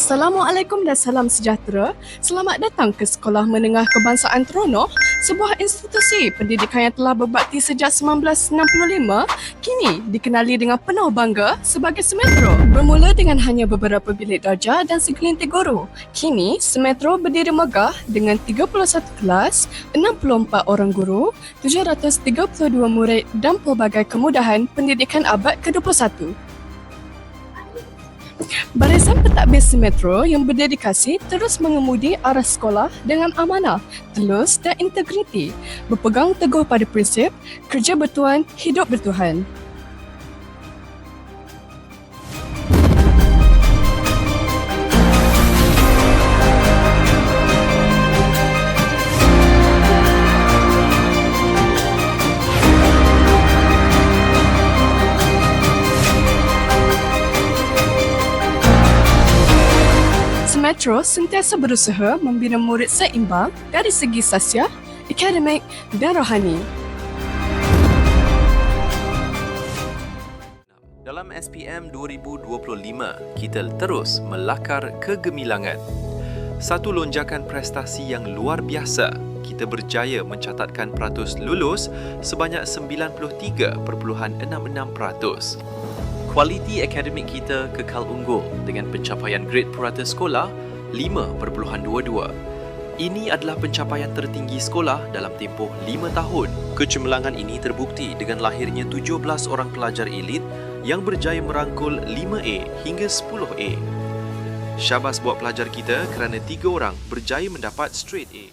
Assalamualaikum dan salam sejahtera. Selamat datang ke Sekolah Menengah Kebangsaan Terengganu, sebuah institusi pendidikan yang telah berbakti sejak 1965, kini dikenali dengan penuh bangga sebagai Semetro. Bermula dengan hanya beberapa bilik darjah dan segelintir guru, kini Semetro berdiri megah dengan 31 kelas, 64 orang guru, 732 murid dan pelbagai kemudahan pendidikan abad ke-21. Barisan pentadbir Semetro yang berdedikasi terus mengemudi arah sekolah dengan amanah, telus dan integriti, berpegang teguh pada prinsip kerja bertuan, hidup bertuhan. Semetro sentiasa berusaha membina murid seimbang dari segi sasiah, akademik dan rohani. Dalam SPM 2025, kita terus melakar kegemilangan. Satu lonjakan prestasi yang luar biasa, kita berjaya mencatatkan peratus lulus sebanyak 93.66%. Kualiti akademik kita kekal unggul dengan pencapaian grade purata sekolah 5.22. Ini adalah pencapaian tertinggi sekolah dalam tempoh 5 tahun. Kecemerlangan ini terbukti dengan lahirnya 17 orang pelajar elit yang berjaya merangkul 5A hingga 10A. Syabas buat pelajar kita kerana 3 orang berjaya mendapat straight A.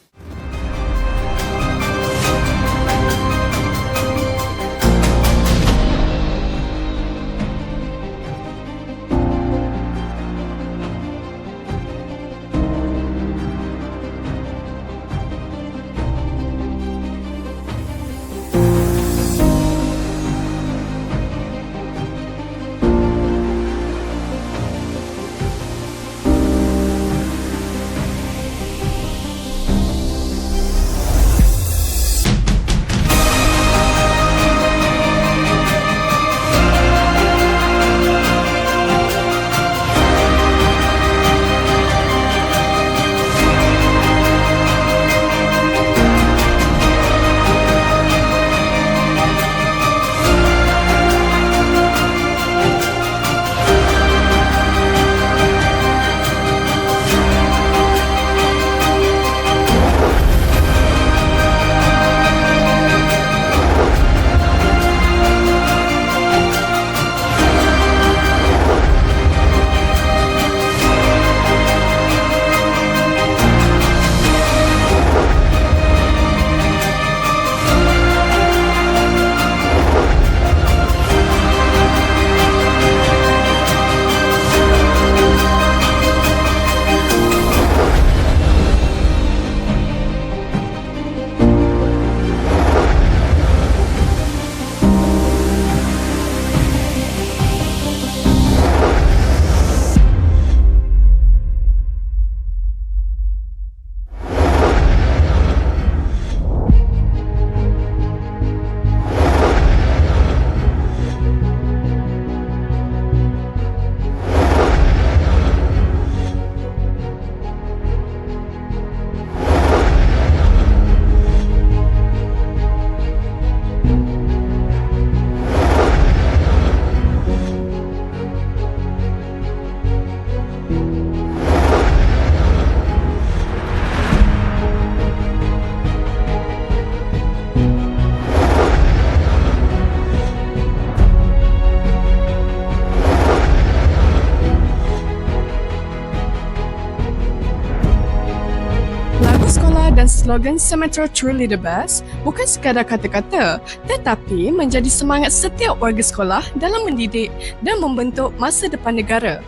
Dan slogan Semetro Truly the Best bukan sekadar kata-kata, tetapi menjadi semangat setiap warga sekolah dalam mendidik dan membentuk masa depan negara.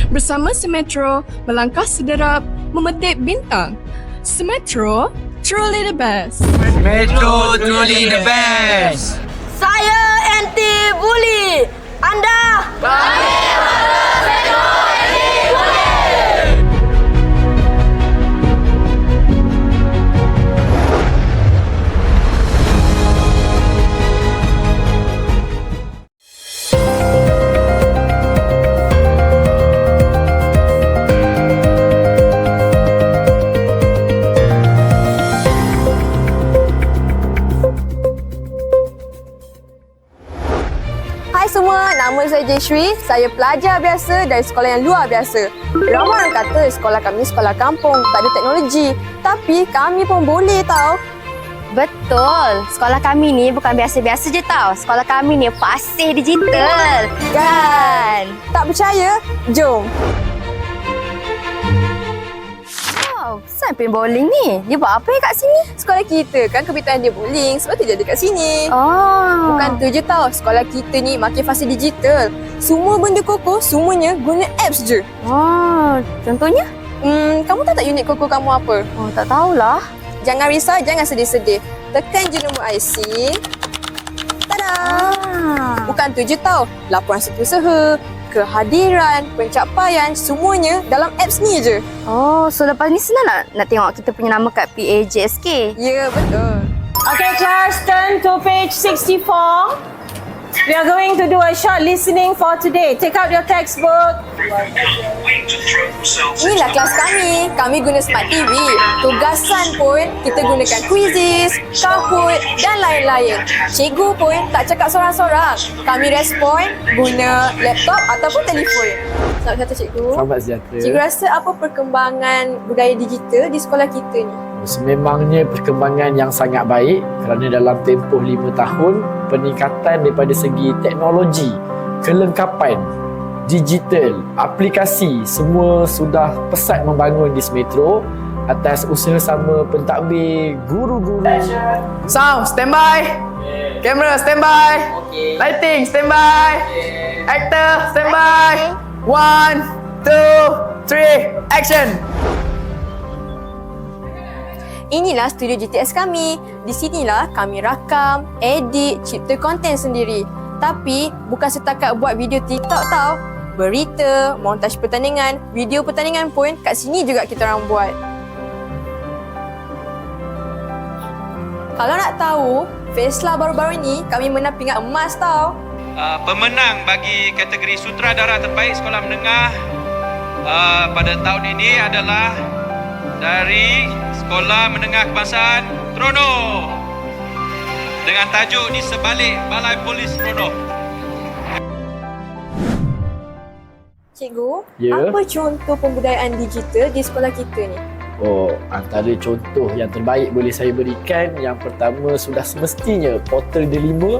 Bersama Semetro, melangkah sederap memetik bintang. Semetro Truly the Best. Semetro Truly the Best. Saya anti-bully. Anda? Kami harus Metro anti-bully. saya Jeshri. Saya pelajar biasa dari sekolah yang luar biasa. Ramai orang kata sekolah kami sekolah kampung, tak ada teknologi. Tapi kami pun boleh tau. Betul. Sekolah kami ni bukan biasa-biasa je tau. Sekolah kami ni fasih digital. Kan? Tak percaya? Jom. Wow, sampai bowling ni. Dia buat apa kat sini? Sekolah kita kan kebetulan dia bowling, sebab tu dia ada kat sini. Oh. Bukan tu je tau, sekolah kita ni makin fasa digital. Semua benda Koko, semuanya guna apps je. Oh, contohnya? Kamu tahu tak unit Koko kamu apa? Oh, tak tahulah. Jangan risau, jangan sedih-sedih. Tekan je nombor IC. Tada! Bukan tu je tau, laporan setiausaha, kehadiran, pencapaian, semuanya dalam apps ni je. Oh, so lepas ni senang nak tengok kita punya nama kat PAJSK? Ya, betul. Okay, class, turn to page 64. We are going to do a short listening for today. Take out your textbook. Inilah kelas kami. Kami guna Smart TV. Tugasan pun kita gunakan quizzes, Kahoot dan lain-lain. Cikgu pun tak cakap sorang-sorang. Kami respon guna laptop ataupun telefon. Selamat datang cikgu. Selamat sejahtera. Cikgu rasa apa perkembangan budaya digital di sekolah kita ni? Sememangnya perkembangan yang sangat baik kerana dalam tempoh 5 tahun peningkatan daripada segi teknologi, kelengkapan, digital, aplikasi semua sudah pesat membangun di Semetro atas usaha sama pentadbir guru-guru. Sound, stand by. Camera, stand by. Lighting, stand by. Actor, stand by. 1, 2, 3, action. Inilah studio GTS kami. Di sinilah kami rakam, edit, cipta konten sendiri. Tapi bukan setakat buat video TikTok tau. Berita, montaj pertandingan, video pertandingan pun kat sini juga kita orang buat. Kalau nak tahu, Fesla baru-baru ni kami menang pingat emas tau. Pemenang bagi kategori sutradara terbaik sekolah menengah pada tahun ini adalah dari Sekolah Menengah Kebangsaan Tronoh dengan tajuk Di Sebalik Balai Polis Tronoh. Cikgu, Ya. apa contoh pembudayaan digital di sekolah kita ni? Oh, antara contoh yang terbaik boleh saya berikan, yang pertama sudah semestinya portal Delima,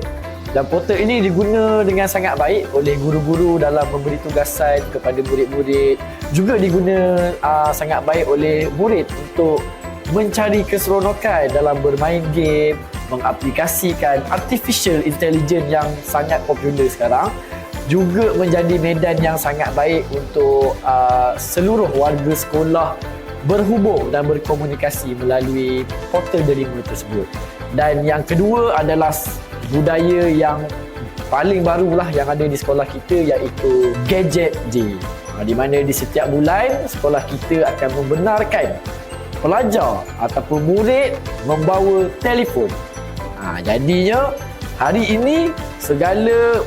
dan portal ini diguna dengan sangat baik oleh guru-guru dalam memberi tugasan kepada murid-murid. Juga diguna sangat baik oleh murid untuk mencari keseronokan dalam bermain game, mengaplikasikan artificial intelligence yang sangat popular sekarang. Juga menjadi medan yang sangat baik untuk seluruh warga sekolah berhubung dan berkomunikasi melalui portal Delima tersebut. Dan yang kedua adalah budaya yang paling barulah yang ada di sekolah kita, iaitu Gadget Day. Di mana di setiap bulan sekolah kita akan membenarkan pelajar ataupun murid membawa telefon. Jadinya hari ini segala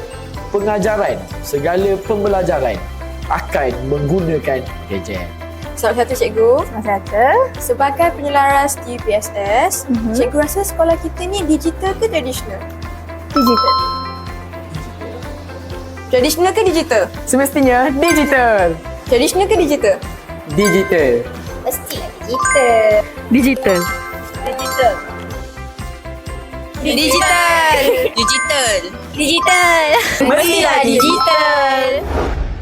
pengajaran, segala pembelajaran akan menggunakan gadget. Selamat datang cikgu. Selamat datang. Sebagai penyelaras TPSS, cikgu rasa sekolah kita ni digital ke tradisional? Digital. Tradisional ke digital? Semestinya digital. Tradisional ke digital? Digital. Mestilah digital. Digital. Digital. Digital. Digital. Digital. Mestilah digital.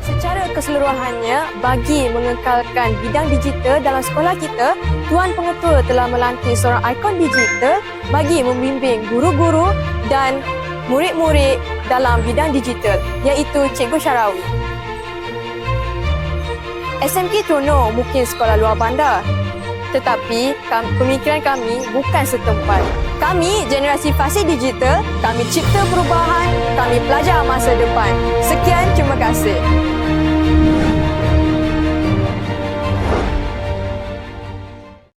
Secara keseluruhannya, bagi mengekalkan bidang digital dalam sekolah kita, Tuan Pengetua telah melantik seorang ikon digital bagi membimbing guru-guru dan murid-murid dalam bidang digital, iaitu Cikgu Syarawi. SMK Tronoh mungkin sekolah luar bandar, tetapi pemikiran kami bukan setempat. Kami generasi fasih digital, kami cipta perubahan, kami pelajar masa depan. Sekian, terima kasih.